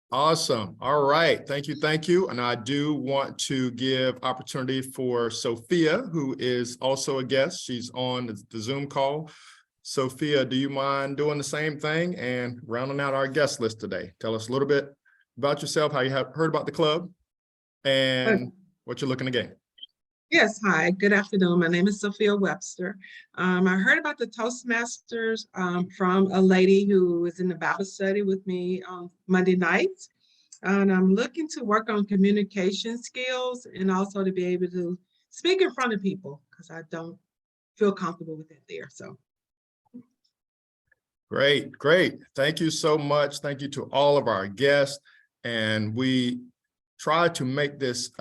Awesome. All right. Thank you. Thank you. And I do want to give opportunity for Sophia, who is also a guest. She's on the Zoom call. Sophia, do you mind doing the same thing and rounding out our guest list today? Tell us a little bit about yourself, how you have heard about the club, and what you're looking to gain. Yes, hi, good afternoon. My name is Sophia Webster. I heard about the Toastmasters from a lady who was in the Bible study with me on Monday nights. And I'm looking to work on communication skills and also to be able to speak in front of people because I don't feel comfortable with it there. So. Great, great. Thank you so much. Thank you to all of our guests. And we try to make this,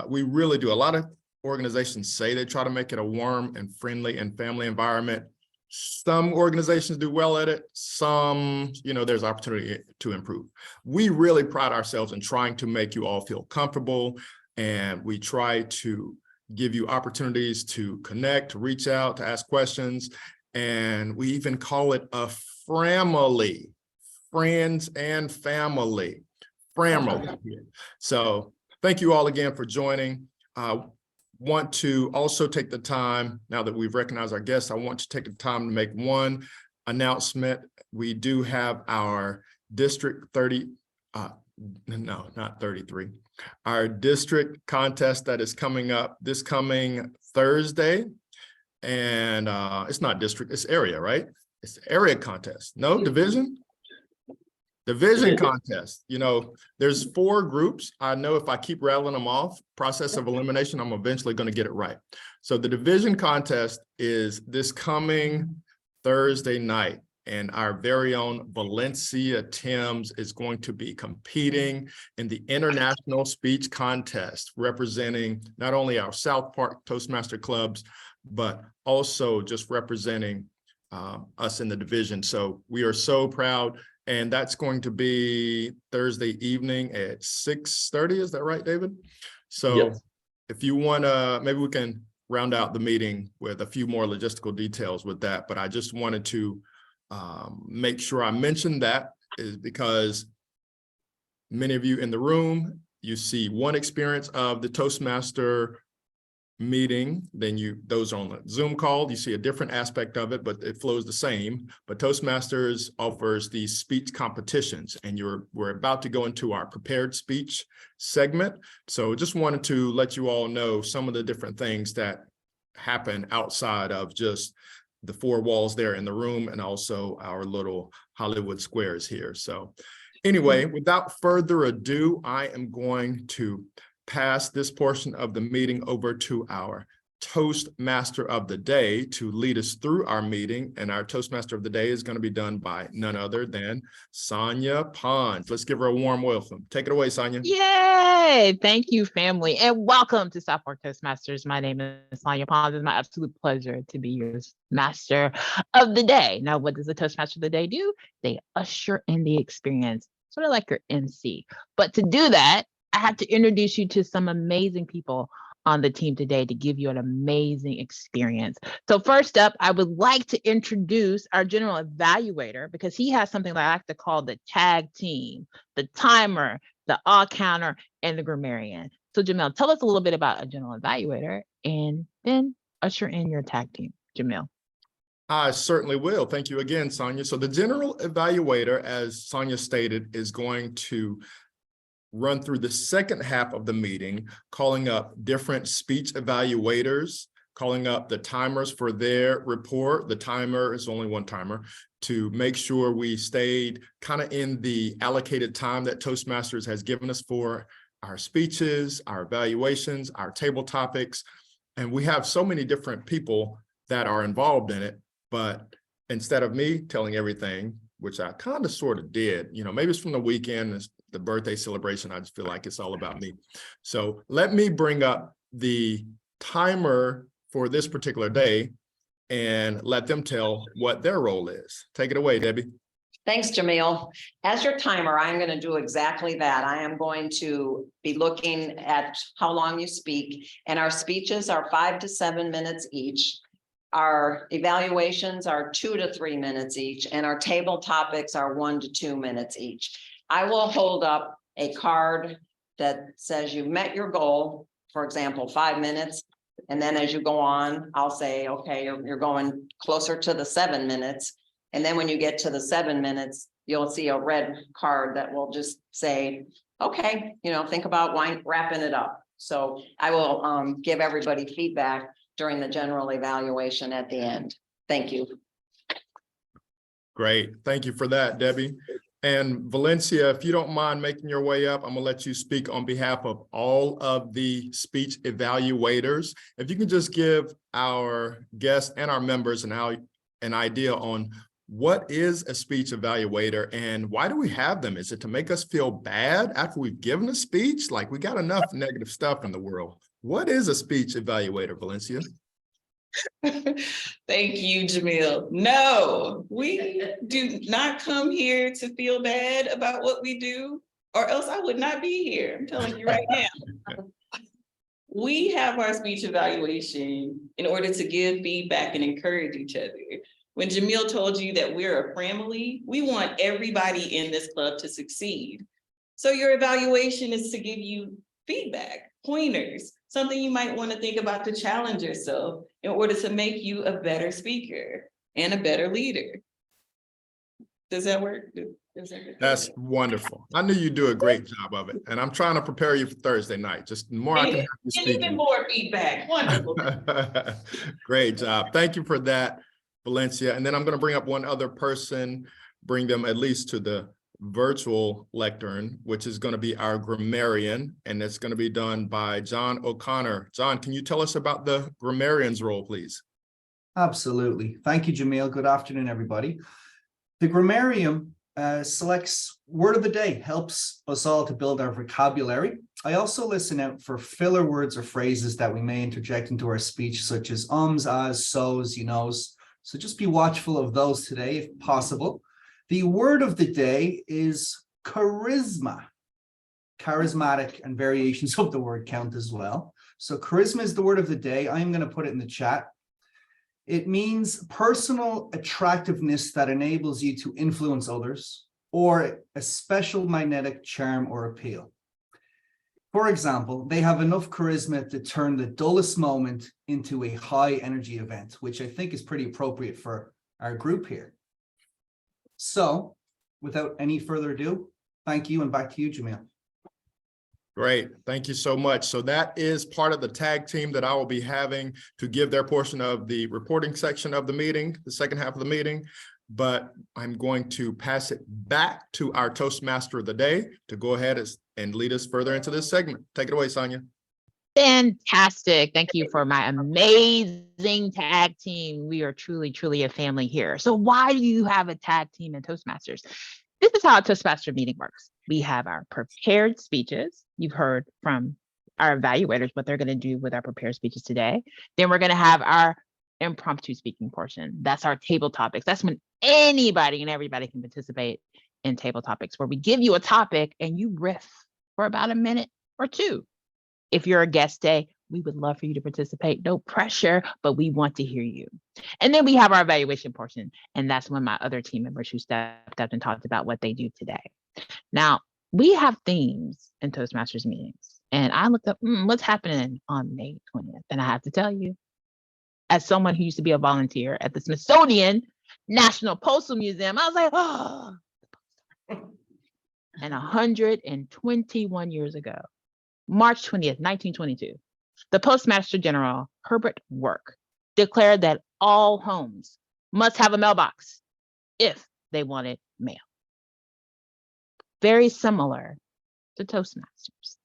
we really do. A lot of organizations say they try to make it a warm and friendly and family environment. Some organizations do well at it. Some, there's opportunity to improve. We really pride ourselves in trying to make you all feel comfortable, and we try to give you opportunities to connect, to reach out, to ask questions, and we even call it a family, friends and family, family. So thank you all again for joining. Want to also take the time, now that we've recognized our guests, I want to take the time to make one announcement. We do have our District 30, no, not 33, our district contest that is coming up this coming Thursday. And it's not district, it's area, right? It's area contest. No, division? Division contest. There's 4 groups. I know if I keep rattling them off, process of elimination, I'm eventually going to get it right. So the division contest is this coming Thursday night, and our very own Valencia Timms is going to be competing in the International Speech Contest, representing not only our Southpark Toastmaster clubs, but also just representing us in the division. So we are so proud. And that's going to be Thursday evening at 6:30. Is that right, David? So yes. If you want to, maybe we can round out the meeting with a few more logistical details with that. But I just wanted to make sure I mentioned that, is because many of you in the room, you see one experience of the Toastmaster meeting, then those on the Zoom call, you see a different aspect of it, but it flows the same. But Toastmasters offers these speech competitions, and we're about to go into our prepared speech segment. So just wanted to let you all know some of the different things that happen outside of just the 4 walls there in the room, and also our little Hollywood squares here. So anyway, without further ado, I am going to pass this portion of the meeting over to our Toastmaster of the Day to lead us through our meeting. And our Toastmaster of the Day is going to be done by none other than Sonia Pons. Let's give her a warm welcome. Take it away, Sonia. Yay! Thank you, family, and welcome to Southpark Toastmasters. My name is Sonia Pons. It's my absolute pleasure to be your Master of the Day. Now, what does the Toastmaster of the Day do? They usher in the experience, sort of like your MC. But to do that, I have to introduce you to some amazing people on the team today to give you an amazing experience. So first up, I would like to introduce our general evaluator, because he has something that I like to call the tag team, the timer, the all counter, and the grammarian. So Jamil, tell us a little bit about a general evaluator, and then usher in your tag team. Jamil. I certainly will. Thank you again, Sonia. So the general evaluator, as Sonia stated, is going to run through the second half of the meeting, calling up different speech evaluators, calling up the timers for their report. The timer is only one timer, to make sure we stayed kind of in the allocated time that Toastmasters has given us for our speeches, our evaluations, our table topics. And we have so many different people that are involved in it, but instead of me telling everything, which I kind of sort of did, maybe it's from the weekend, it's the birthday celebration, I just feel like it's all about me. So let me bring up the timer for this particular day and let them tell what their role is. Take it away, Debbie. Thanks, Jamil. As your timer, I'm going to do exactly that. I am going to be looking at how long you speak, and our speeches are 5 to 7 minutes each. Our evaluations are 2 to 3 minutes each, and our table topics are 1 to 2 minutes each. I will hold up a card that says you met your goal, for example, 5 minutes. And then as you go on, I'll say, okay, you're going closer to the 7 minutes. And then when you get to the 7 minutes, you'll see a red card that will just say, okay, think about wrapping it up. So I will give everybody feedback during the general evaluation at the end. Thank you. Great. Thank you for that, Debbie. And Valencia, if you don't mind making your way up, I'm gonna let you speak on behalf of all of the speech evaluators. If you can just give our guests and our members an idea on what is a speech evaluator and why do we have them? Is it to make us feel bad after we've given a speech? Like, we got enough negative stuff in the world. What is a speech evaluator, Valencia? Thank you, Jamil. No, we do not come here to feel bad about what we do, or else I would not be here. I'm telling you right now. We have our speech evaluation in order to give feedback and encourage each other. When Jamil told you that we're a family, we want everybody in this club to succeed. So your evaluation is to give you feedback, pointers, something you might want to think about to challenge yourself in order to make you a better speaker and a better leader. Does that work? That's wonderful. I knew you'd do a great job of it. And I'm trying to prepare you for Thursday night. Just the more I can have you speaking. Even more feedback. Wonderful. Great job. Thank you for that, Valencia. And then I'm going to bring up one other person, bring them at least to the virtual lectern, which is going to be our grammarian, and it's going to be done by John O'Connor. John, can you tell us about the grammarian's role, please? Absolutely. Thank you, Jamil. Good afternoon, everybody. The grammarian selects word of the day, helps us all to build our vocabulary. I also listen out for filler words or phrases that we may interject into our speech, such as ums, ahs, so's, you knows. So just be watchful of those today, if possible. The word of the day is charisma. Charismatic and variations of the word count as well. So charisma is the word of the day. I'm going to put it in the chat. It means personal attractiveness that enables you to influence others, or a special magnetic charm or appeal. For example, they have enough charisma to turn the dullest moment into a high energy event, which I think is pretty appropriate for our group here. So, without any further ado, thank you, and back to you, Jamil. Great. Thank you so much. So that is part of the tag team that I will be having to give their portion of the reporting section of the meeting, the second half of the meeting. But I'm going to pass it back to our Toastmaster of the day to go ahead and lead us further into this segment. Take it away, Sonia. Fantastic. Thank you for my amazing tag team. We are truly, truly a family here. So why do you have a tag team in Toastmasters? This is how a Toastmaster meeting works. We have our prepared speeches. You've heard from our evaluators what they're going to do with our prepared speeches today. Then we're going to have our impromptu speaking portion. That's our table topics. That's when anybody and everybody can participate in table topics, where we give you a topic and you riff for about a minute or two. If you're a guest day, we would love for you to participate. No pressure, but we want to hear you. And then we have our evaluation portion. And that's when my other team members who stepped up and talked about what they do today. Now, we have themes in Toastmasters meetings. And I looked up what's happening on May 20th. And I have to tell you, as someone who used to be a volunteer at the Smithsonian National Postal Museum, I was like, oh. And 121 years ago, March 20th, 1922, the Postmaster General, Herbert Work, declared that all homes must have a mailbox if they wanted mail. Very similar to Toastmasters.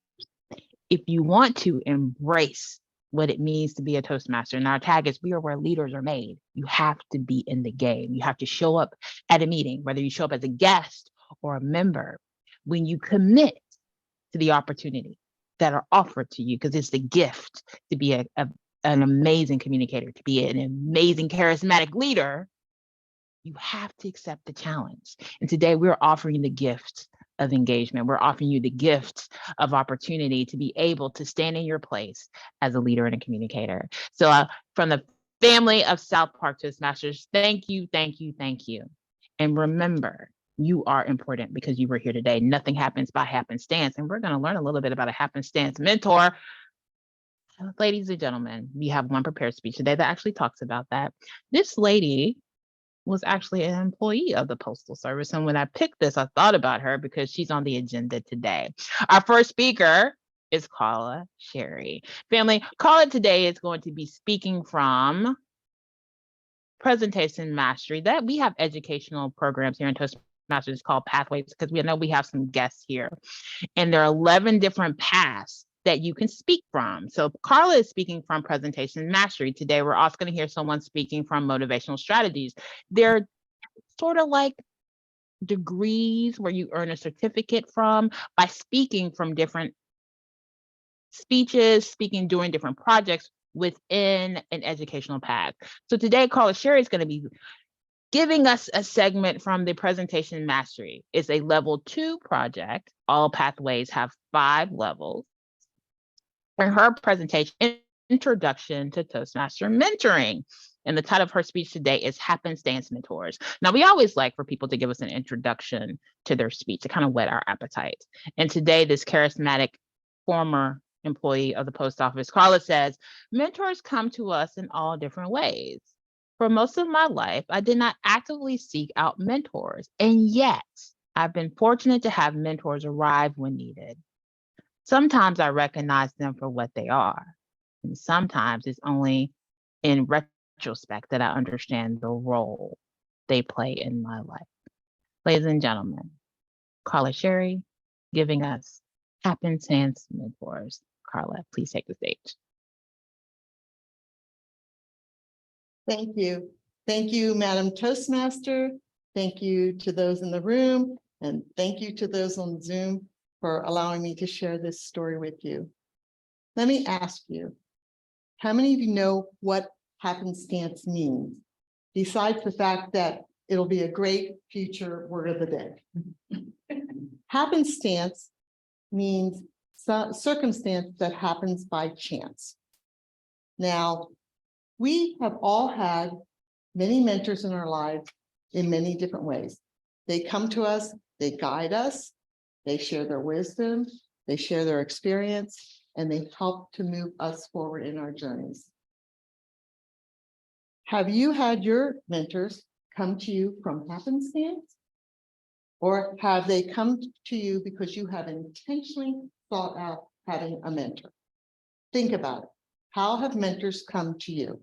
If you want to embrace what it means to be a Toastmaster, and our tag is "We are where leaders are made," you have to be in the game. You have to show up at a meeting, whether you show up as a guest or a member, when you commit to the opportunity that are offered to you, because it's the gift to be an amazing communicator, to be an amazing charismatic leader. You have to accept the challenge. And today we're offering the gift of engagement. We're offering you the gift of opportunity to be able to stand in your place as a leader and a communicator. So from the family of Southpark Toastmasters, thank you, thank you, thank you. And remember, You are important because you were here today. Nothing happens by happenstance. And we're going to learn a little bit about a happenstance mentor. Ladies and gentlemen, we have one prepared speech today that actually talks about that. This lady was actually an employee of the Postal Service. And when I picked this, I thought about her because she's on the agenda today. Our first speaker is Carla Sherry. Family, Carla today is going to be speaking from Presentation Mastery. That we have educational programs here in Toastmasters called Pathways, because we know we have some guests here. And there are 11 different paths that you can speak from. So Carla is speaking from Presentation Mastery. Today, we're also going to hear someone speaking from Motivational Strategies. They're sort of like degrees where you earn a certificate from by speaking from different speeches, speaking during different projects within an educational path. So today, Carla Sherry is going to be giving us a segment from the Presentation Mastery. It's a level 2 project. All pathways have 5 levels. And her presentation, Introduction to Toastmaster Mentoring. And the title of her speech today is Happenstance Mentors. Now, we always like for people to give us an introduction to their speech to kind of whet our appetite. And today, this charismatic former employee of the post office, Carla, says, mentors come to us in all different ways. For most of my life, I did not actively seek out mentors. And yet, I've been fortunate to have mentors arrive when needed. Sometimes I recognize them for what they are. And sometimes it's only in retrospect that I understand the role they play in my life. Ladies and gentlemen, Carla Sherry giving us Happenstance Mentors. Carla, please take the stage. Thank you. Thank you, Madam Toastmaster. Thank you to those in the room, and thank you to those on Zoom for allowing me to share this story with you. Let me ask you, how many of you know what happenstance means, besides the fact that it'll be a great future word of the day? Happenstance means circumstance that happens by chance. Now, we have all had many mentors in our lives in many different ways. They come to us, they guide us, they share their wisdom, they share their experience, and they help to move us forward in our journeys. Have you had your mentors come to you from happenstance? Or have they come to you because you have intentionally thought out having a mentor? Think about it. How have mentors come to you?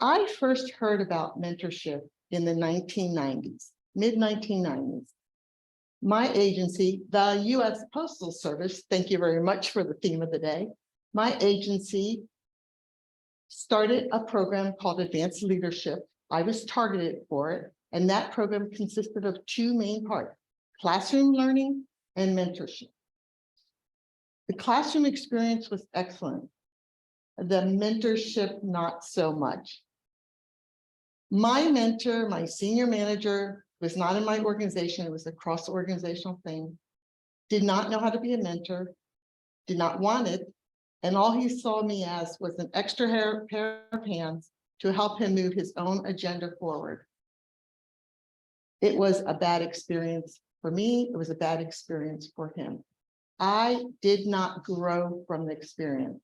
I first heard about mentorship in the 1990s, mid-1990s. My agency, the U.S. Postal Service, thank you very much for the theme of the day. My agency started a program called Advanced Leadership. I was targeted for it, and that program consisted of 2 main parts: classroom learning and mentorship. The classroom experience was excellent. The mentorship, not so much. My mentor, my senior manager, was not in my organization. It was a cross-organizational thing. Did not know how to be a mentor, did not want it. And all he saw me as was an extra pair of hands to help him move his own agenda forward. It was a bad experience for me. It was a bad experience for him. I did not grow from the experience.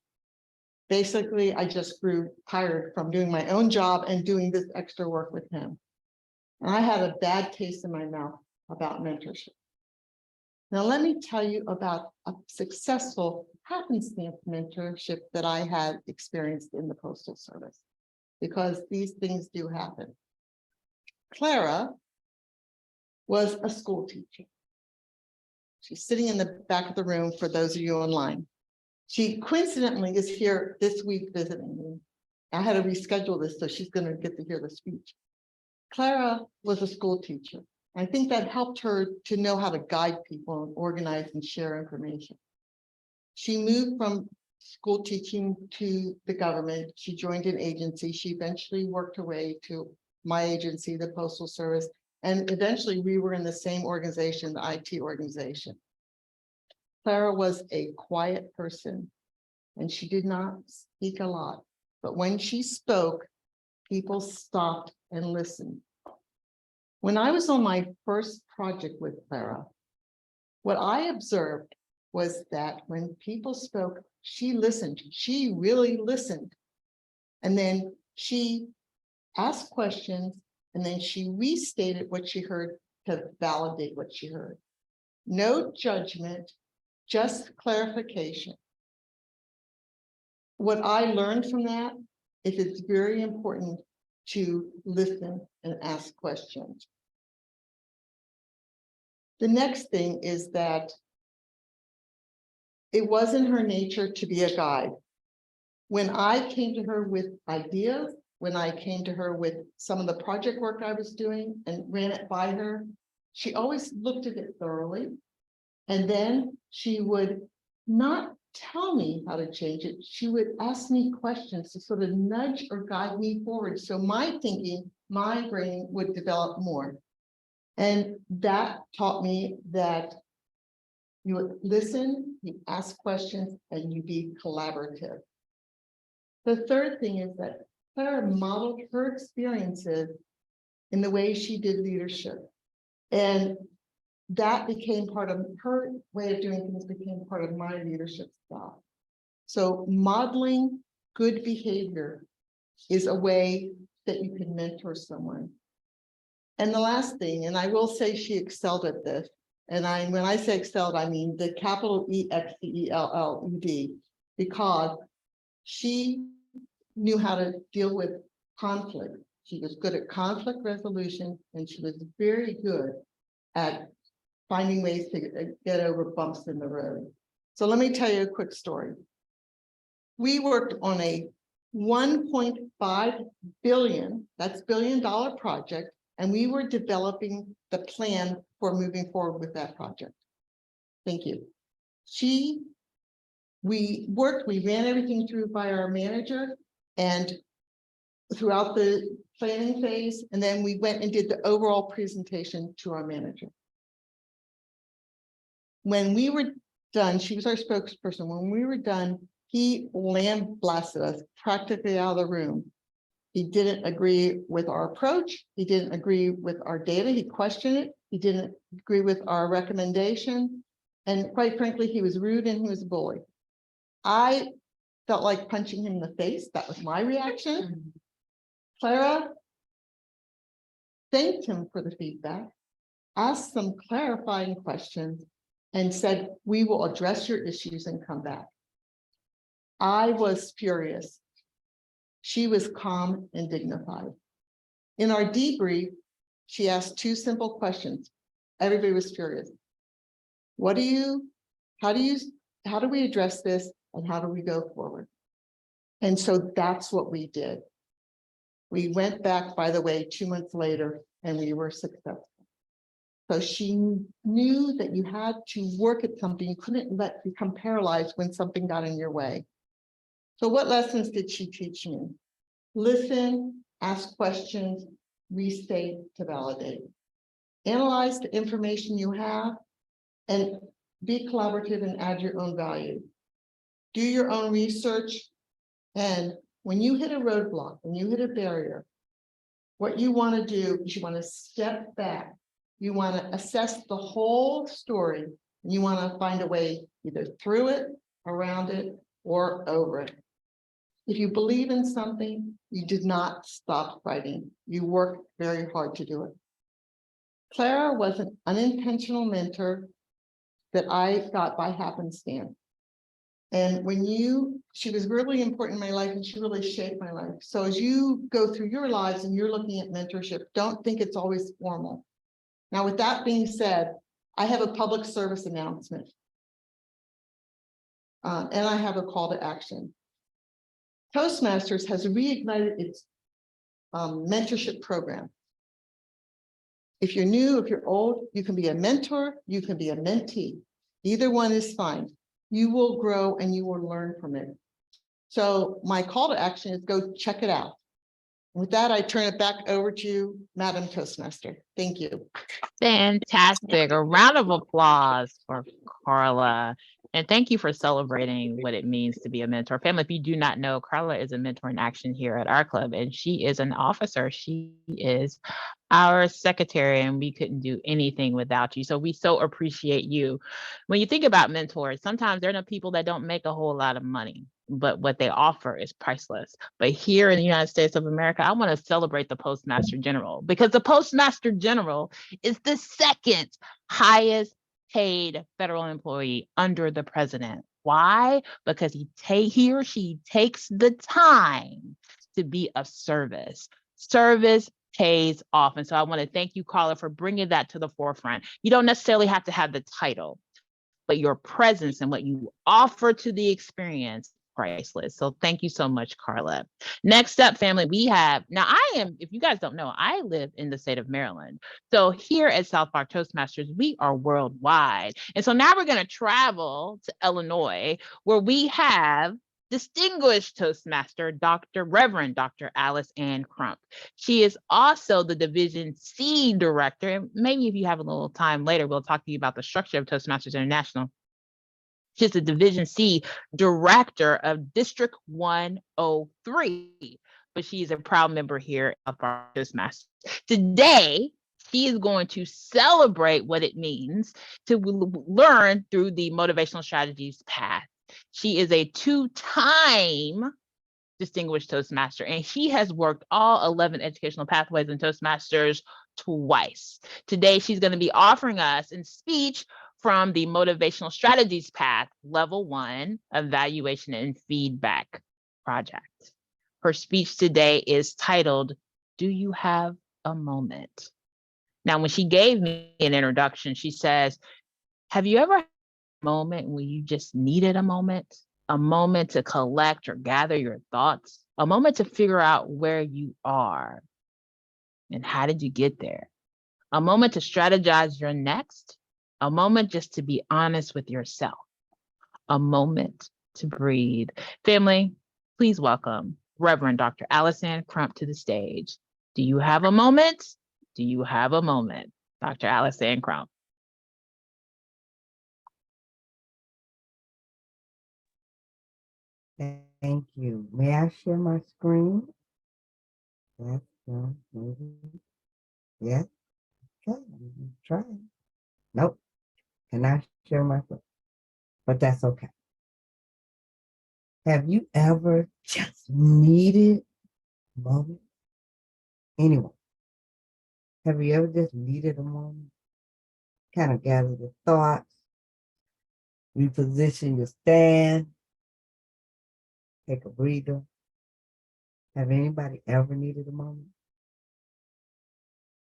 Basically, I just grew tired from doing my own job and doing this extra work with him. And I had a bad taste in my mouth about mentorship. Now, let me tell you about a successful happenstance mentorship that I had experienced in the Postal Service, because these things do happen. Clara was a school teacher. She's sitting in the back of the room for those of you online. She coincidentally is here this week visiting me. I had to reschedule this, so she's going to get to hear the speech. Clara was a school teacher. I think that helped her to know how to guide people and organize and share information. She moved from school teaching to the government. She joined an agency. She eventually worked her way to my agency, the Postal Service, and eventually we were in the same organization, the IT organization. Clara was a quiet person, and she did not speak a lot, but when she spoke, people stopped and listened. When I was on my first project with Clara, what I observed was that when people spoke, she listened. She really listened. And then she asked questions, and then she restated what she heard to validate what she heard. No judgment, just clarification. What I learned from that is it's very important to listen and ask questions. The next thing is that it wasn't her nature to be a guide. When I came to her with ideas, when I came to her with some of the project work I was doing and ran it by her, she always looked at it thoroughly. And then she would not tell me how to change it. She would ask me questions to sort of nudge or guide me forward. So my thinking, my brain would develop more. And that taught me that you would listen, you ask questions, and you be collaborative. The third thing is that Clara modeled her experiences in the way she did leadership. And that became part of her way of doing things, became part of my leadership style. So modeling good behavior is a way that you can mentor someone. And the last thing, and I will say she excelled at this, and when I say excelled, I mean the capital EXCELLED, because she knew how to deal with conflict. She was good at conflict resolution, and she was very good at finding ways to get over bumps in the road. So let me tell you a quick story. We worked on a 1.5 billion, that's $1 billion project, and we were developing the plan for moving forward with that project. Thank you. We ran everything through by our manager and throughout the planning phase, and then we went and did the overall presentation to our manager. When we were done, she was our spokesperson. When we were done, he lambasted us practically out of the room. He didn't agree with our approach. He didn't agree with our data. He questioned it. He didn't agree with our recommendation. And quite frankly, he was rude and he was a bully. I felt like punching him in the face. That was my reaction. Clara thanked him for the feedback, asked some clarifying questions, and said, we will address your issues and come back. I was furious. She was calm and dignified. In our debrief, she asked two simple questions. Everybody was furious. How do we address this, and how do we go forward? And so that's what we did. We went back, by the way, 2 months later, and we were successful. So she knew that you had to work at something. You couldn't become paralyzed when something got in your way. So what lessons did she teach me? Listen, ask questions, restate to validate. Analyze the information you have and be collaborative and add your own value. Do your own research. And when you hit a roadblock, when you hit a barrier, what you want to do is you want to step back. You want to assess the whole story. And you want to find a way either through it, around it, or over it. If you believe in something, you did not stop fighting. You worked very hard to do it. Clara was an unintentional mentor that I got by happenstance. And she was really important in my life, and she really shaped my life. So as you go through your lives and you're looking at mentorship, don't think it's always formal. Now, with that being said, I have a public service announcement. And I have a call to action. Toastmasters has reignited its mentorship program. If you're new, if you're old, you can be a mentor, you can be a mentee. Either one is fine. You will grow and you will learn from it. So my call to action is go check it out. With that, I turn it back over to Madam Toastmaster. Thank you. Fantastic. A round of applause for Carla. And thank you for celebrating what it means to be a mentor. Family, if you do not know, Carla is a mentor in action here at our club, and she is an officer. She is our secretary, and we couldn't do anything without you. So we so appreciate you. When you think about mentors, sometimes they're the people that don't make a whole lot of money, but what they offer is priceless. But here in the United States of America, I want to celebrate the Postmaster General, because the Postmaster General is the second highest paid federal employee under the president. Why? Because he or she takes the time to be of service. Service pays off. And so I want to thank you, Carla, for bringing that to the forefront. You don't necessarily have to have the title, but your presence and what you offer to the experience, priceless. So thank you so much, Carla. Next up, family, we have, now if you guys don't know, I live in the state of Maryland. So here at Southpark Toastmasters, we are worldwide. And so now we're going to travel to Illinois, where we have distinguished Toastmaster, Reverend Dr. Alice Ann Crump. She is also the Division C director. And maybe if you have a little time later, we'll talk to you about the structure of Toastmasters International. She's the Division C director of District 103, but she's a proud member here of our Toastmasters. Today, she is going to celebrate what it means to learn through the motivational strategies path. She is a two-time distinguished Toastmaster, and she has worked all 11 educational pathways in Toastmasters twice. Today, she's going to be offering us a speech from the Motivational Strategies Path, Level 1, Evaluation and Feedback Project. Her speech today is titled, Do You Have a Moment? Now, when she gave me an introduction, she says, have you ever had a moment when you just needed a moment? A moment to collect or gather your thoughts? A moment to figure out where you are and how did you get there? A moment to strategize your next? A moment just to be honest with yourself. A moment to breathe. Family, please welcome Reverend Dr. Alice Ann Crump to the stage. Do you have a moment? Do you have a moment? Dr. Alice Ann Crump. Thank you. May I share my screen? Yes, no, maybe. Yes. Okay, try. Nope. Can I share my screen? But that's okay. Have you ever just needed a moment? Anyone? Have you ever just needed a moment? Kind of gather your thoughts, reposition your stand, take a breather. Have anybody ever needed a moment?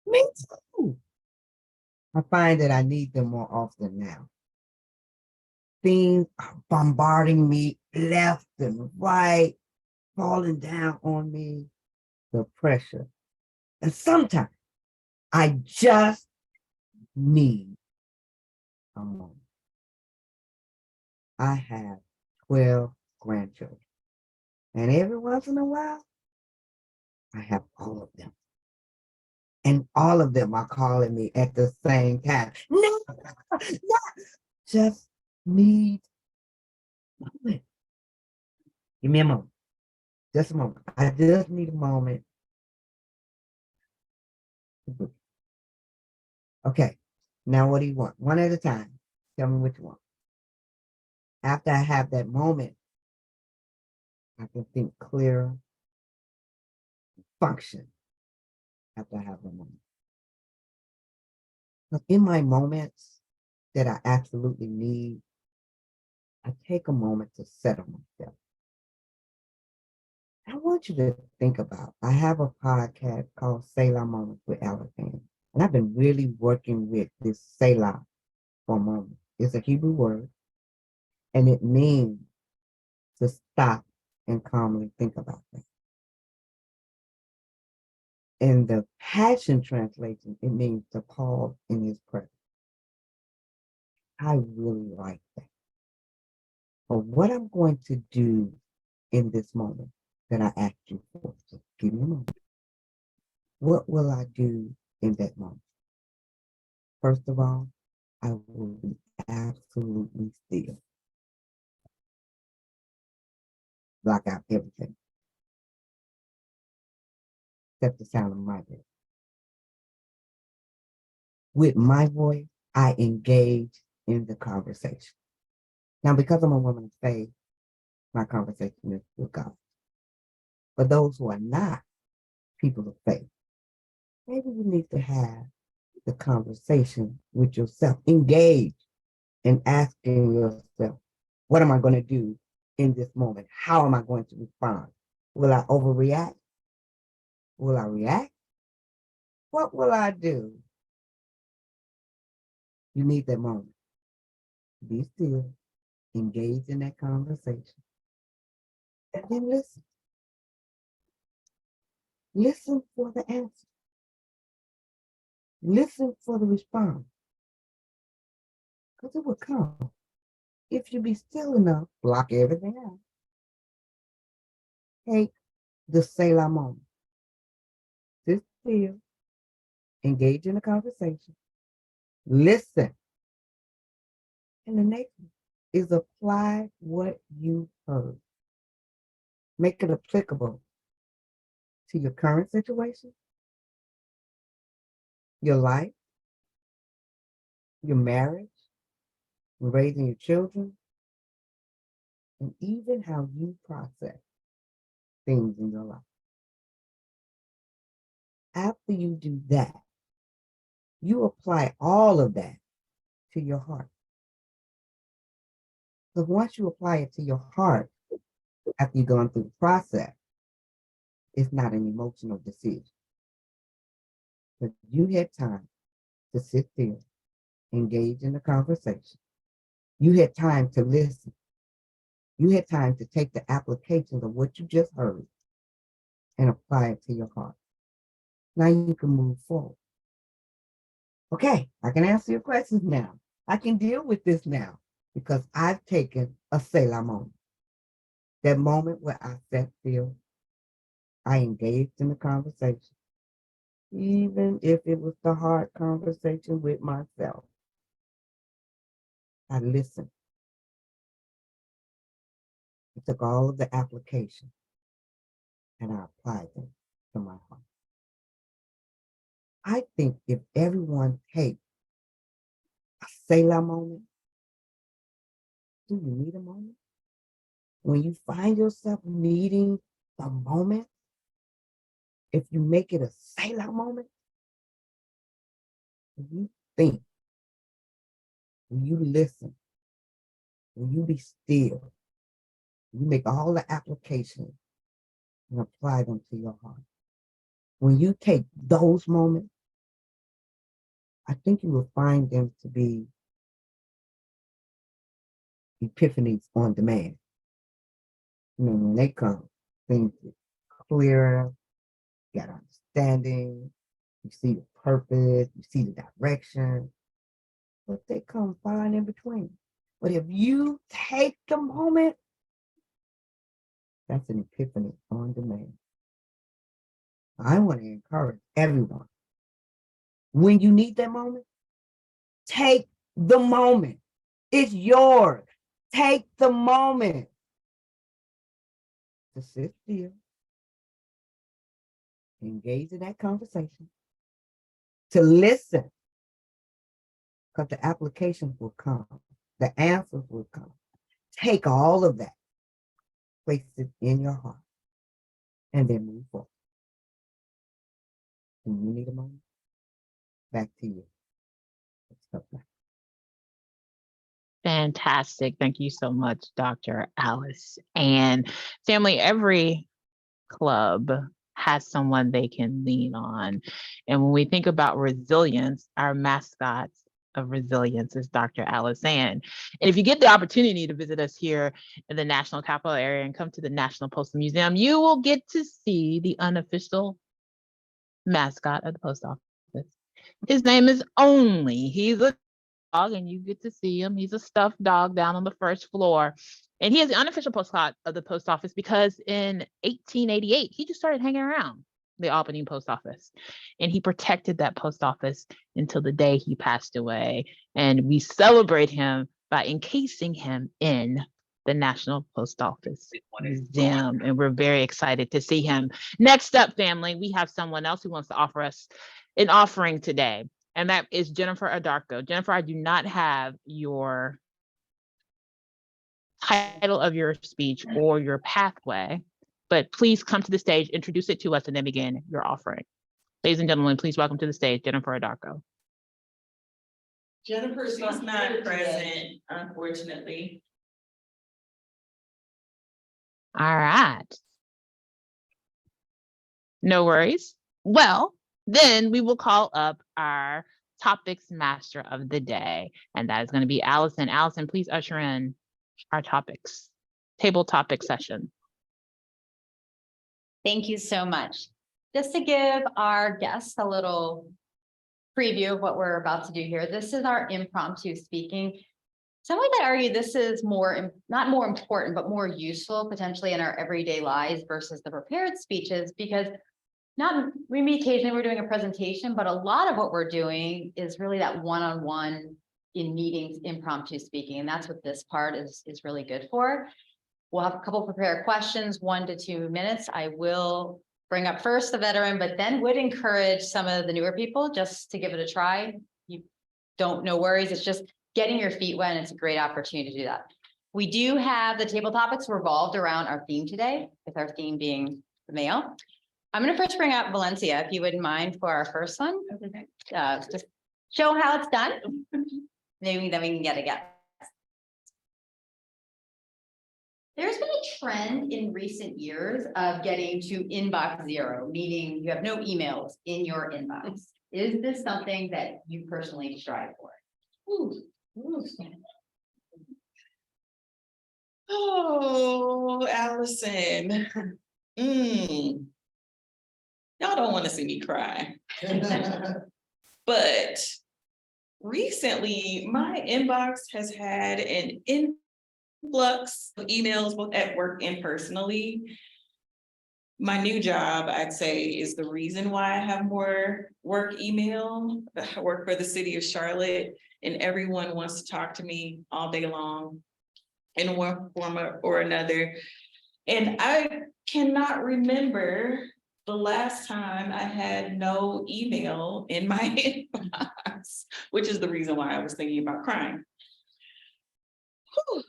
Me too. I find that I need them more often now. Things are bombarding me left and right, falling down on me, the pressure. And sometimes I just need a moment. I have 12 grandchildren. And every once in a while, I have all of them. And all of them are calling me at the same time. No, just need a moment. Give me a moment. Just a moment. I just need a moment. Okay. Now what do you want? One at a time. Tell me what you want. After I have that moment, I can think clearer, function after I have the moment. But in my moments that I absolutely need, I take a moment to settle myself. I want you to think about, I have a podcast called Selah Moments with Alice Ann, and I've been really working with this Selah for a moment. It's a Hebrew word, and it means to stop and calmly think about things. In the Passion Translation, it means to pause in his presence. I really like that. But what I'm going to do in this moment that I asked you for, so give me a moment. What will I do in that moment? First of all, I will be absolutely still. block out everything except the sound of my voice. With my voice, I engage in the conversation. Now, because I'm a woman of faith, my conversation is with God. For those who are not people of faith, maybe you need to have the conversation with yourself. Engage in asking yourself, what am I going to do in this moment? How am I going to respond? Will I overreact? Will I react? What will I do? You need that moment. Be still, engage in that conversation, and then listen. Listen for the answer. Listen for the response. Because it will come. If you be still enough, block everything out. Take the Selah moment. Sit still, engage in a conversation, listen. And the next one is apply what you heard. Make it applicable to your current situation, your life, your marriage, raising your children, and even how you process things in your life. After you do that, you apply all of that to your heart. Because once you apply it to your heart, after you've gone through the process, it's not an emotional decision. But you had time to sit there, engage in the conversation. You had time to listen. You had time to take the applications of what you just heard and apply it to your heart. Now you can move forward. Okay, I can answer your questions now. I can deal with this now because I've taken a Selah moment. That moment where I sat still, I engaged in the conversation, even if it was the hard conversation with myself. I listened. I took all of the applications and I applied them to my heart. I think if everyone takes a Selah moment, do you need a moment? When you find yourself needing a moment, if you make it a Selah moment, when you think, when you listen, when you be still, you make all the applications and apply them to your heart. When you take those moments, I think you will find them to be epiphanies on demand. You know, when they come, things get clearer, you got understanding, you see the purpose, you see the direction, but they come far and in between. But if you take the moment, that's an epiphany on demand. I want to encourage everyone. When you need that moment, take the moment. It's yours. Take the moment to sit still, engage in that conversation, to listen, because the applications will come, the answers will come. Take all of that, place it in your heart, and then move forward. When you need a moment, back to you. Fantastic. Thank you so much, Dr. Alice. And family, every club has someone they can lean on. And when we think about resilience, our mascot of resilience is Dr. Alice Ann. And if you get the opportunity to visit us here in the National Capital area and come to the National Postal Museum, you will get to see the unofficial mascot of the post office. His name is Only. He's a dog, and you get to see him. He's a stuffed dog down on the first floor. And he is the unofficial mascot of the post office because in 1888, he just started hanging around the Albany post office. And he protected that post office until the day he passed away. And we celebrate him by encasing him in the National Post Office Museum, and we're very excited to see him. Next up, family, we have someone else who wants to offer us an offering today, and that is Jennifer Adarko. Jennifer, I do not have your title of your speech or your pathway, but please come to the stage, introduce it to us, and then begin your offering. Ladies and gentlemen, please welcome to the stage, Jennifer Adarko. Jennifer's not present, unfortunately. All right. No worries. Well, then we will call up our topics master of the day, and that is going to be Allison. Allison, please usher in our topics, table topic session. Thank you so much. Just to give our guests a little preview of what we're about to do here, this is our impromptu speaking. Some would argue this is not more important, but more useful potentially in our everyday lives versus the prepared speeches, because maybe occasionally we're doing a presentation, but a lot of what we're doing is really that one-on-one in meetings, impromptu speaking. And that's what this part is really good for. We'll have a couple prepared questions, 1 to 2 minutes. I will bring up first the veteran, but then would encourage some of the newer people just to give it a try. You don't, no worries. It's just getting your feet wet, and it's a great opportunity to do that. We do have the table topics revolved around our theme today, with our theme being the mail. I'm going to first bring up Valencia, if you wouldn't mind, for our first one. Just show how it's done. Maybe then we can get a guess. There's been a trend in recent years of getting to inbox zero, meaning you have no emails in your inbox. Is this something that you personally strive for? Oh, Allison. Y'all don't want to see me cry. But recently, my inbox has had an influx of emails, both at work and personally. My new job, I'd say, is the reason why I have more work email. I work for the city of Charlotte, and everyone wants to talk to me all day long in one form or another. And I cannot remember the last time I had no email in my inbox, which is the reason why I was thinking about crying. Whew.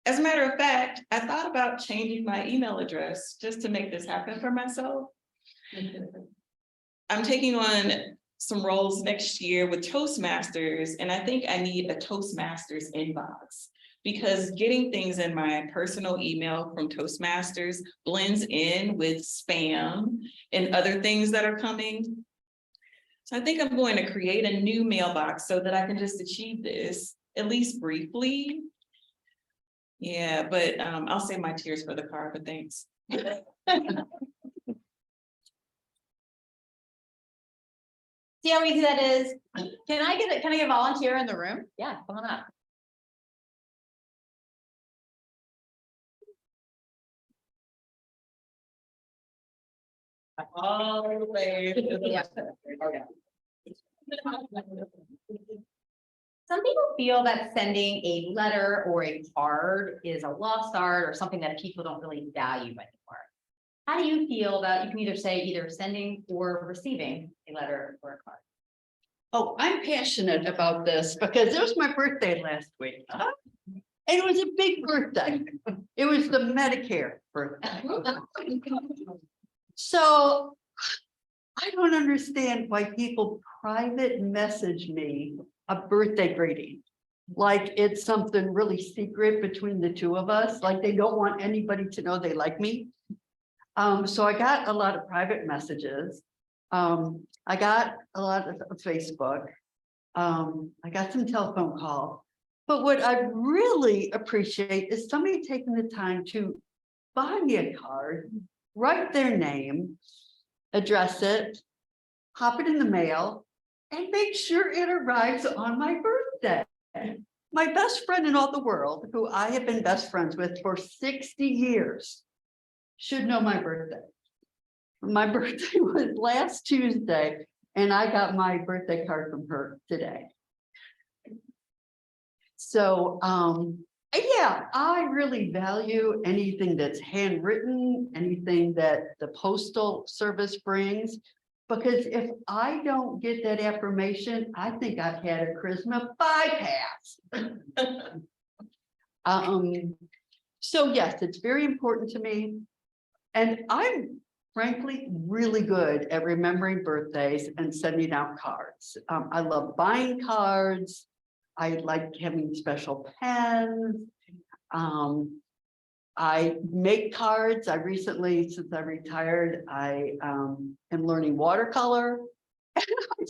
As a matter of fact, I thought about changing my email address just to make this happen for myself. I'm taking on some roles next year with Toastmasters, and I think I need a Toastmasters inbox, because getting things in my personal email from Toastmasters blends in with spam and other things that are coming. So I think I'm going to create a new mailbox so that I can just achieve this, at least briefly. Yeah, but I'll save my tears for the car, but thanks. See how easy that is? Can I get a volunteer in the room? Yeah, come on up. All the way. Yeah. Some people feel that sending a letter or a card is a lost art or something that people don't really value anymore. How do you feel about, you can either say either sending or receiving a letter or a card? Oh, I'm passionate about this because it was my birthday last week. And it was a big birthday. It was the Medicare birthday. So I don't understand why people private message me a birthday greeting. Like it's something really secret between the two of us, like they don't want anybody to know they like me. So I got a lot of private messages. I got a lot of Facebook. I got some telephone calls. But what I really appreciate is somebody taking the time to buy me a card, write their name, address it, pop it in the mail, and make sure it arrives on my birthday. My best friend in all the world, who I have been best friends with for 60 years, should know my birthday. My birthday was last Tuesday, and I got my birthday card from her today. So, yeah, Yeah, I really value anything that's handwritten, anything that the postal service brings. Because if I don't get that affirmation, I think I've had a charisma bypass. So yes, it's very important to me. And I'm frankly really good at remembering birthdays and sending out cards. I love buying cards. I like having special pens. I make cards. I recently, since I retired, I am learning watercolor. I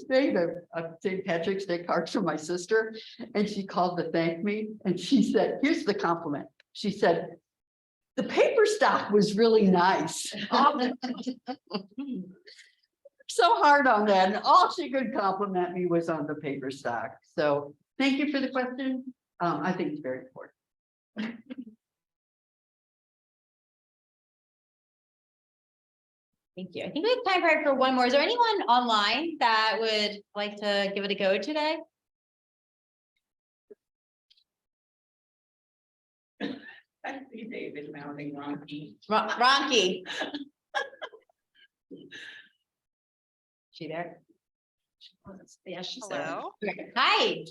made a St. Patrick's Day card for my sister, and she called to thank me. And she said, here's the compliment. She said, the paper stock was really nice. So hard on that. And all she could compliment me was on the paper stock. So thank you for the question. I think it's very important. Thank you. I think we have time for one more. Is there anyone online that would like to give it a go today? I see David mounting Ronky. Ronky. She there? Yeah, she said. Hello. Hi,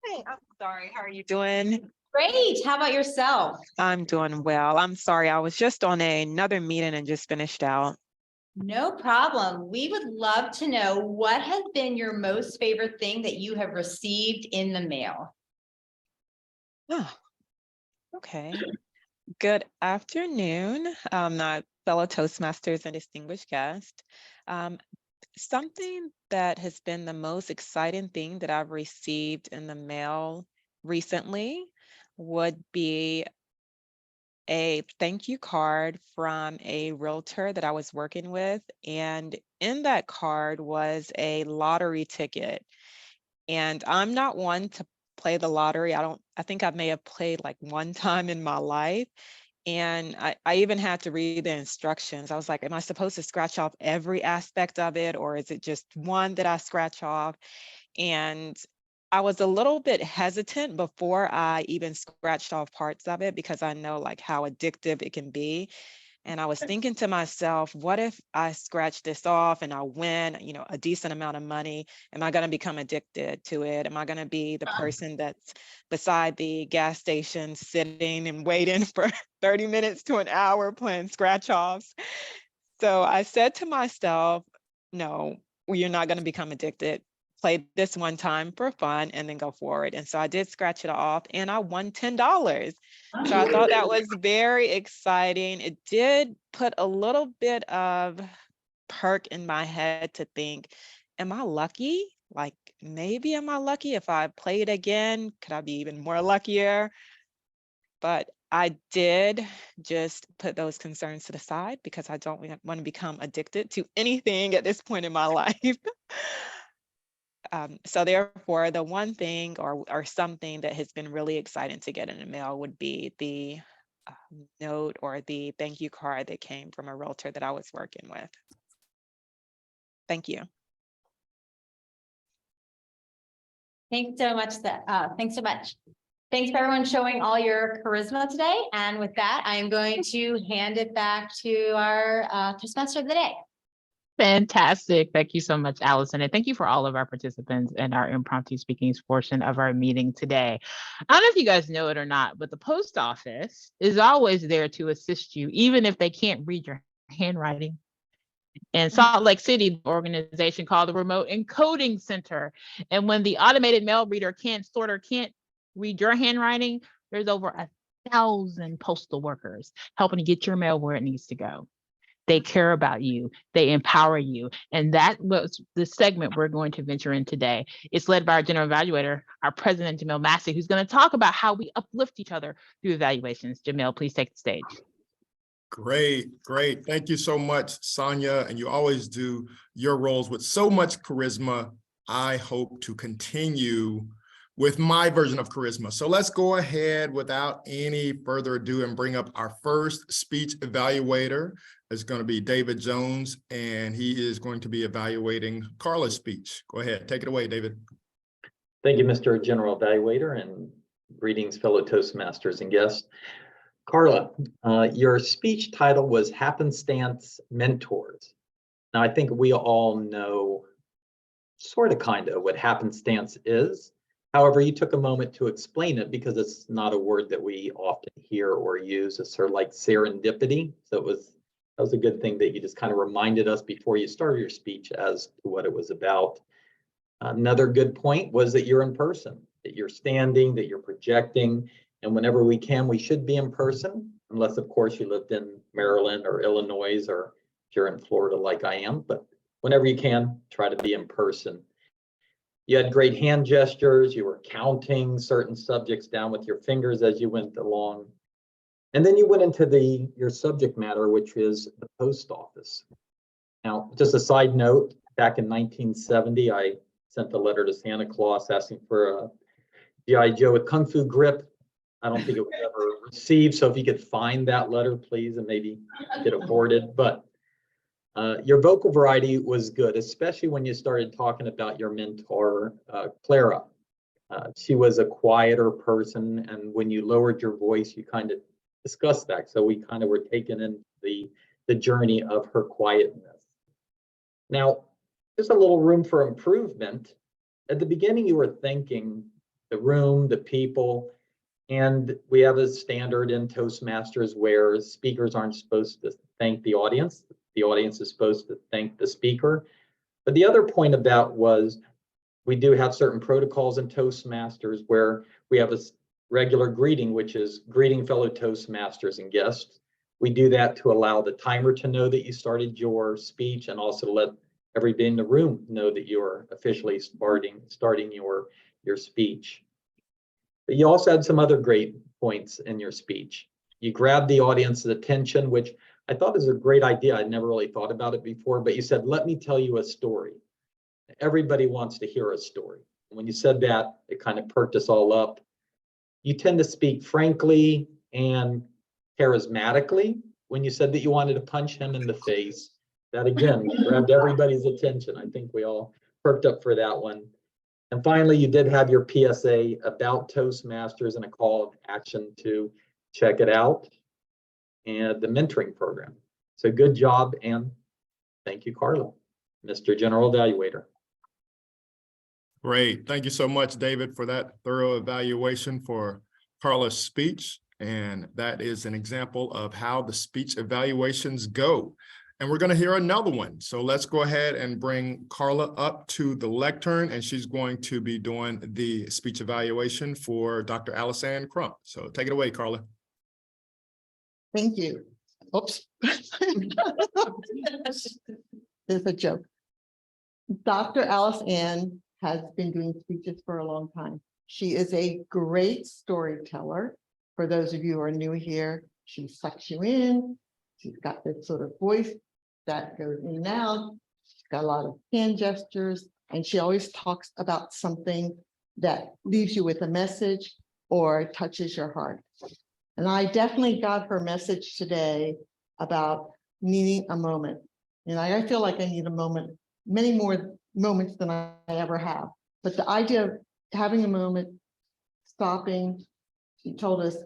Hey, I'm sorry. How are you doing? great. How about yourself? I'm doing well. I'm sorry. I was just on another meeting and just finished out. No problem. We would love to know what has been your most favorite thing that you have received in the mail. Oh, okay. Good afternoon, my fellow Toastmasters and distinguished guests. Something that has been the most exciting thing that I've received in the mail recently would be a thank you card from a realtor that I was working with. And in that card was a lottery ticket. And I'm not one to play the lottery. I think I may have played like one time in my life. And I even had to read the instructions. I was like, am I supposed to scratch off every aspect of it, or is it just one that I scratch off? And I was a little bit hesitant before I even scratched off parts of it because I know like how addictive it can be. And I was thinking to myself, what if I scratch this off and I win, a decent amount of money? Am I going to become addicted to it? Am I going to be the person that's beside the gas station sitting and waiting for 30 minutes to an hour playing scratch offs? So I said to myself, no, you're not going to become addicted. Play this one time for fun and then go forward. And so I did scratch it off and I won $10. So I thought that was very exciting. It did put a little bit of perk in my head to think, am I lucky? Like maybe am I lucky if I play it again? Could I be even more luckier? But I did just put those concerns to the side because I don't want to become addicted to anything at this point in my life. So therefore, the one thing or something that has been really exciting to get in the mail would be the note or the thank you card that came from a realtor that I was working with. Thank you. Thanks so much. Thanks so much. Thanks for everyone showing all your charisma today. And with that, I'm going to hand it back to our Toastmaster of the day. Fantastic. Thank you so much, Allison. And thank you for all of our participants in our impromptu speaking portion of our meeting today. I don't know if you guys know it or not, but the post office is always there to assist you, even if they can't read your handwriting. In Salt Lake City, the organization called the Remote Encoding Center. And when the automated mail reader can't read your handwriting, there's over 1,000 postal workers helping to get your mail where it needs to go. They care about you. They empower you. And that was the segment we're going to venture in today. It's led by our general evaluator, our president, Jamil Massey, who's going to talk about how we uplift each other through evaluations. Jamil, please take the stage. Great. Thank you so much, Sonia. And you always do your roles with so much charisma. I hope to continue with my version of charisma. So let's go ahead without any further ado and bring up our first speech evaluator. It's going to be David Jones, and he is going to be evaluating Carla's speech. Go ahead, take it away, David. Thank you, Mr. General Evaluator, and Greetings, fellow Toastmasters and guests. Carla, your speech title was Happenstance Mentors. Now, I think we all know sort of kind of what happenstance is. However, you took a moment to explain it because it's not a word that we often hear or use. It's sort of like serendipity. So that was a good thing that you just kind of reminded us before you started your speech as to what it was about. Another good point was that you're in person, that you're standing, that you're projecting, and whenever we can, we should be in person, unless of course you lived in Maryland or Illinois, or if you're in Florida like I am, but whenever you can, try to be in person. You had great hand gestures, you were counting certain subjects down with your fingers as you went along. And then you went into your subject matter, which is the post office. Now, just a side note, back in 1970, I sent a letter to Santa Claus asking for a G.I. Joe with Kung Fu grip. I don't think it was ever received. So if you could find that letter, please, and maybe get it forwarded. But your vocal variety was good, especially when you started talking about your mentor, Clara. She was a quieter person. And when you lowered your voice, you kind of discussed that. So we kind of were taken in the journey of her quietness. Now, there's a little room for improvement. At the beginning, you were thanking the room, the people, and we have a standard in Toastmasters where speakers aren't supposed to thank the audience. The audience is supposed to thank the speaker. But the other point of that was we do have certain protocols in Toastmasters where we have a regular greeting, which is greeting fellow Toastmasters and guests. We do that to allow the timer to know that you started your speech and also to let everybody in the room know that you're officially starting your speech. But you also had some other great points in your speech. You grabbed the audience's attention, which I thought is a great idea. I'd never really thought about it before, but you said, let me tell you a story. Everybody wants to hear a story. And when you said that, it kind of perked us all up. You tend to speak frankly and charismatically. When you said that you wanted to punch him in the face, that again grabbed everybody's attention. I think we all perked up for that one. And finally, you did have your PSA about Toastmasters and a call of action to check it out and the mentoring program. So good job, and thank you, Carla, Mr. General Evaluator. Great. Thank you so much, David, for that thorough evaluation for Carla's speech. And that is an example of how the speech evaluations go. And we're going to hear another one. So let's go ahead and bring Carla up to the lectern, and she's going to be doing the speech evaluation for Dr. Alice-Ann Crump. So take it away, Carla. Thank you. Oops. It's a joke. Dr. Alice-Ann has been doing speeches for a long time. She is a great storyteller. For those of you who are new here, she sucks you in. She's got this sort of voice that goes in and out. She's got a lot of hand gestures, and she always talks about something that leaves you with a message or touches your heart. And I definitely got her message today about needing a moment. And I feel like I need a moment, many more moments than I ever have. But the idea of having a moment, stopping, she told us,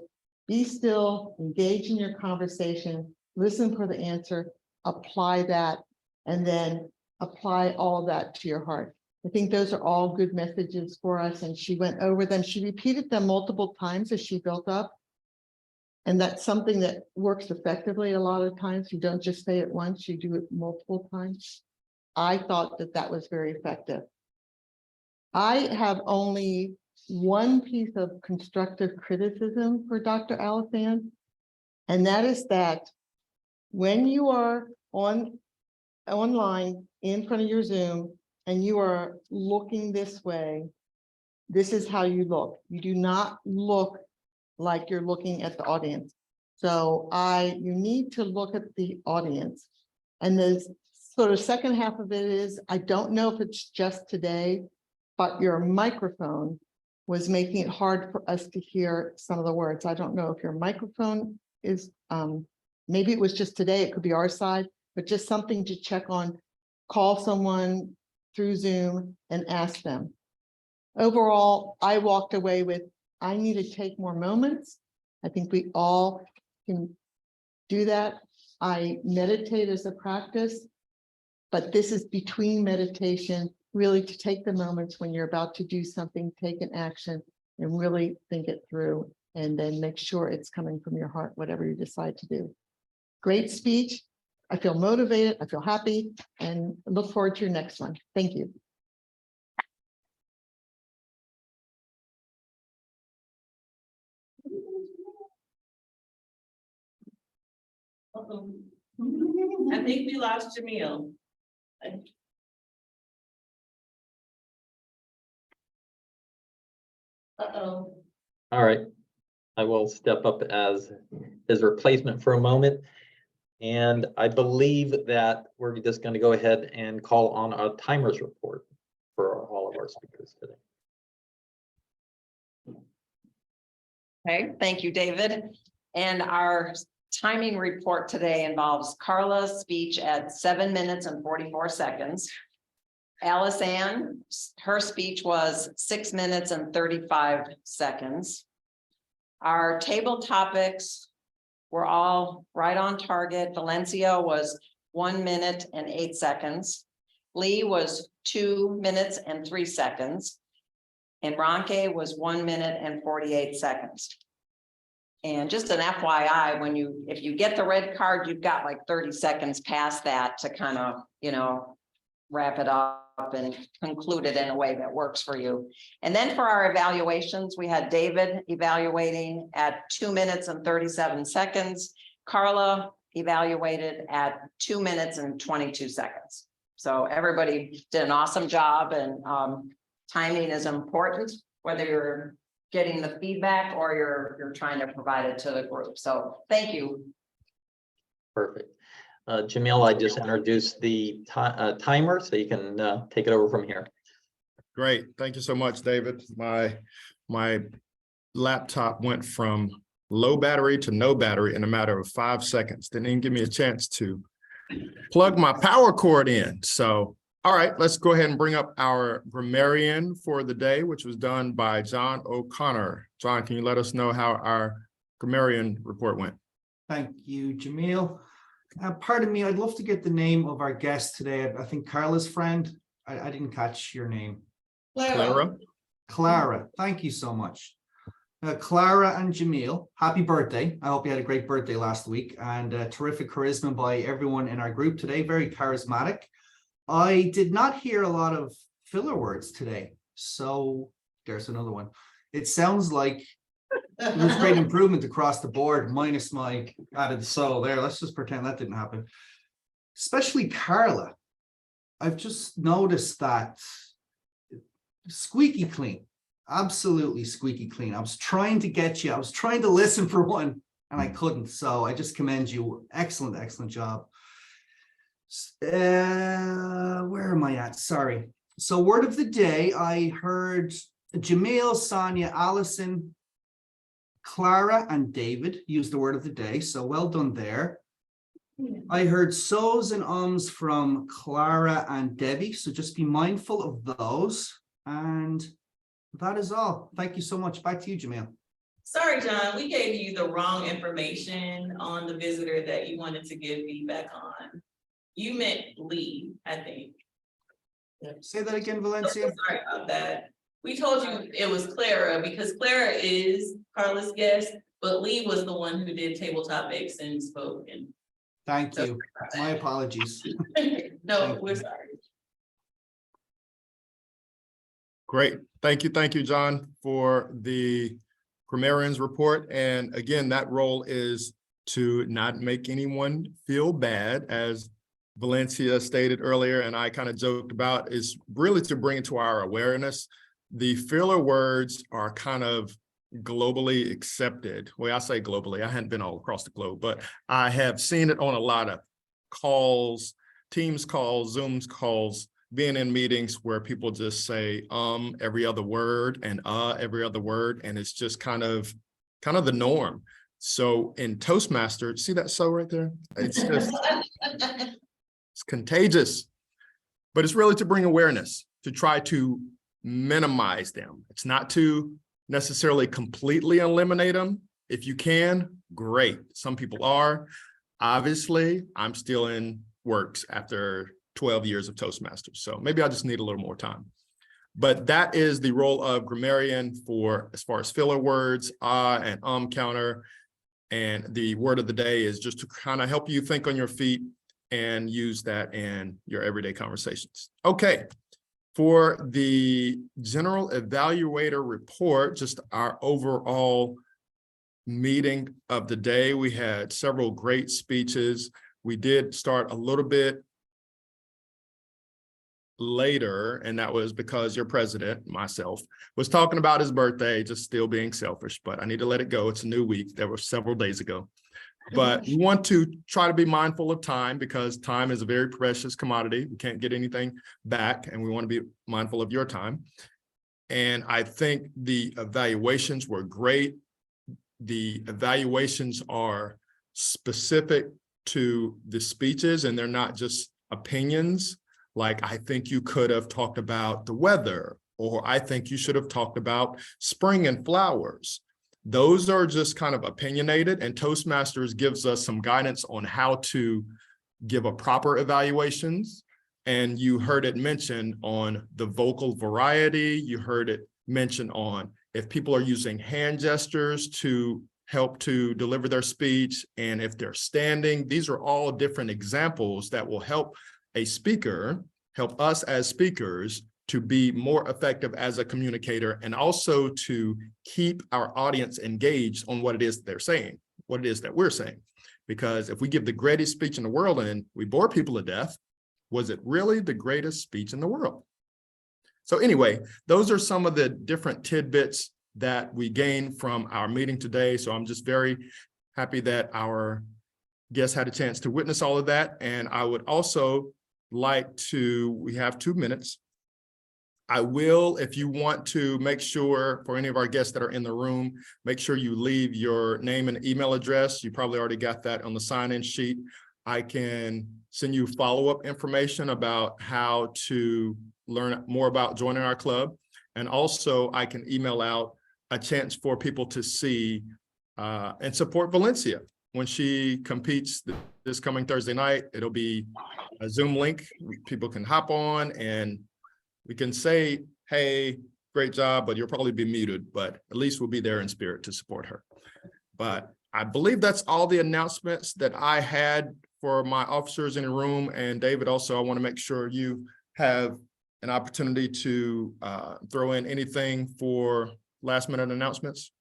be still, engage in your conversation, listen for the answer, apply that, and then apply all of that to your heart. I think those are all good messages for us. And she went over them. She repeated them multiple times as she built up. And that's something that works effectively a lot of times. You don't just say it once, you do it multiple times. I thought that that was very effective. I have only one piece of constructive criticism for Dr. Alice-Ann, and that is that when you are online in front of your Zoom and you are looking this way, this is how you look. You do not look like you're looking at the audience. So you need to look at the audience. And the sort of second half of it is, I don't know if it's just today, but your microphone was making it hard for us to hear some of the words. I don't know if your microphone is, maybe it was just today, it could be our side, but just something to check on. Call someone through Zoom and ask them. Overall, I walked away with, I need to take more moments. I think we all can do that. I meditate as a practice, but this is between meditation, really to take the moments when you're about to do something, take an action and really think it through and then make sure it's coming from your heart, whatever you decide to do. Great speech. I feel motivated, I feel happy, and look forward to your next one. Thank you. I think we lost Jamil. Uh-oh. All right, I will step up as his replacement for a moment. And I believe that we're just going to go ahead and call on a timers report for all of our speakers today. Okay, thank you, David. And our timing report today involves Carla's speech at 7 minutes and 44 seconds. Alice Ann, her speech was 6 minutes and 35 seconds. Our table topics were all right on target. Valencia was 1 minute and 8 seconds. Lee was 2 minutes and 3 seconds. And Ronke was 1 minute and 48 seconds. And just an FYI, if you get the red card, you've got like 30 seconds past that to kind of, wrap it up and conclude it in a way that works for you. And then for our evaluations, we had David evaluating at 2 minutes and 37 seconds. Carla evaluated at 2 minutes and 22 seconds. So everybody did an awesome job, and timing is important, whether you're getting the feedback or you're trying to provide it to the group. So thank you. Perfect. Jamil, I just introduced the timer, so you can take it over from here. Great. Thank you so much, David. My laptop went from low battery to no battery in a matter of 5 seconds. Didn't even give me a chance to plug my power cord in. So, all right, let's go ahead and bring up our grammarian for the day, which was done by John O'Connor. John, can you let us know how our grammarian report went? Thank you, Jamil. Pardon me, I'd love to get the name of our guest today. I think Carla's friend. I didn't catch your name. Clara. Clara, thank you so much. Clara and Jamil, happy birthday. I hope you had a great birthday last week, and terrific charisma by everyone in our group today. Very charismatic. I did not hear a lot of filler words today, so there's another one. It sounds like there's great improvement across the board, minus my added so there. Let's just pretend that didn't happen. Especially Carla. I've just noticed that squeaky clean, absolutely squeaky clean. I was trying to get you. I was trying to listen for one and I couldn't. So I just commend you. Excellent, excellent job. Where am I at? Sorry. So word of the day, I heard Jamil, Sonia, Allison, Clara, and David use the word of the day. So well done there. I heard so's and ums from Clara and Debbie. So just be mindful of those. And that is all. Thank you so much. Back to you, Jamil. Sorry, John, we gave you the wrong information on the visitor that you wanted to give feedback on. You meant Lee, I think. Say that again, Valencia. Sorry about that. We told you it was Clara because Clara is Carla's guest, but Lee was the one who did table topics and spoke. And Thank you. My apologies. no, we're sorry. Great. Thank you, John, for the grammarian's report. And again, that role is to not make anyone feel bad, as Valencia stated earlier, and I kind of joked about, is really to bring it to our awareness. The filler words are kind of globally accepted. Well, I say globally, I hadn't been all across the globe, but I have seen it on a lot of calls, Teams calls, Zooms calls, being in meetings where people just say every other word and every other word, and it's just kind of the norm. So in Toastmasters, see that so right there? It's just it's contagious, but it's really to bring awareness, to try to minimize them. It's not to necessarily completely eliminate them. If you can, great. Some people are. Obviously, I'm still in works after 12 years of Toastmasters, so maybe I just need a little more time. But that is the role of grammarian for as far as filler words, and counter. And the word of the day is just to kind of help you think on your feet and use that in your everyday conversations. Okay, for the general evaluator report, just our overall meeting of the day, we had several great speeches. We did start a little bit later, and that was because your president, myself, was talking about his birthday, just still being selfish, but I need to let it go. It's a new week. That was several days ago. But we want to try to be mindful of time because time is a very precious commodity. We can't get anything back, and we want to be mindful of your time. And I think the evaluations were great. The evaluations are specific to the speeches, and they're not just opinions. Like, I think you could have talked about the weather, or I think you should have talked about spring and flowers. Those are just kind of opinionated, and Toastmasters gives us some guidance on how to give a proper evaluations. And you heard it mentioned on the vocal variety. You heard it mentioned on if people are using hand gestures to help to deliver their speech, and if they're standing. These are all different examples that will help a speaker, help us as speakers to be more effective as a communicator, and also to keep our audience engaged on what it is they're saying, what it is that we're saying. Because if we give the greatest speech in the world and we bore people to death, was it really the greatest speech in the world? So anyway, those are some of the different tidbits that we gained from our meeting today. So I'm just very happy that our guests had a chance to witness all of that. And I would also like to, we have 2 minutes. I will, if you want to make sure for any of our guests that are in the room, make sure you leave your name and email address. You probably already got that on the sign-in sheet. I can send you follow-up information about how to learn more about joining our club. And also I can email out a chance for people to see and support Valencia when she competes this coming Thursday night. It'll be a Zoom link. People can hop on and we can say, hey, great job, but you'll probably be muted, but at least we'll be there in spirit to support her. But I believe that's all the announcements that I had for my officers in the room. And David, also, I want to make sure you have an opportunity to throw in anything for last minute announcements.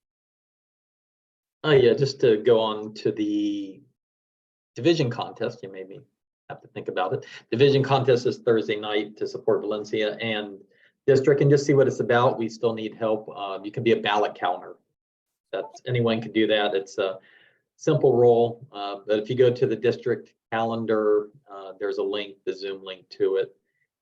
Yeah, just to go on to the division contest, you maybe have to think about it. Division contest is Thursday night to support Valencia and district, and just see what it's about. We still need help. You can be a ballot counter. Anyone can do that. It's a simple role, but if you go to the district calendar, there's a link, the Zoom link to it.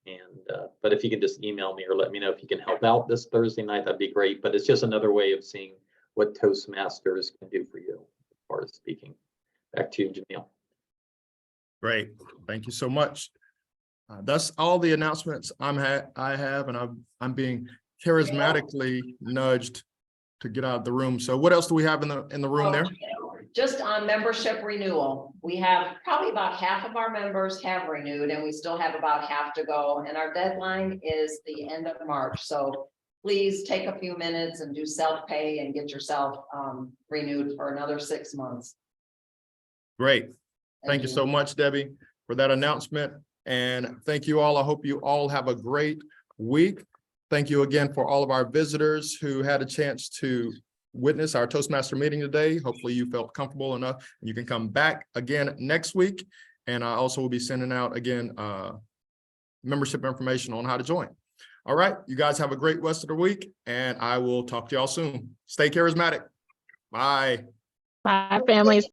And but if you can just email me or let me know if you can help out this Thursday night, that'd be great. But it's just another way of seeing what Toastmasters can do for you as far as speaking. Back to you, Jamil. Great, thank you so much. That's all the announcements I have, and I'm being charismatically nudged to get out of the room. So what else do we have in the room there? Just on membership renewal, we have probably about half of our members have renewed, and we still have about half to go. And our deadline is the end of March. So please take a few minutes and do self-pay and get yourself renewed for another 6 months. Great. Thank you so much, Debbie, for that announcement. And thank you all. I hope you all have a great week. Thank you again for all of our visitors who had a chance to witness our Toastmaster meeting today. Hopefully you felt comfortable enough. You can come back again next week. And I also will be sending out again membership information on how to join. All right, you guys have a great rest of the week, and I will talk to y'all soon. Stay charismatic. Bye. Bye, families.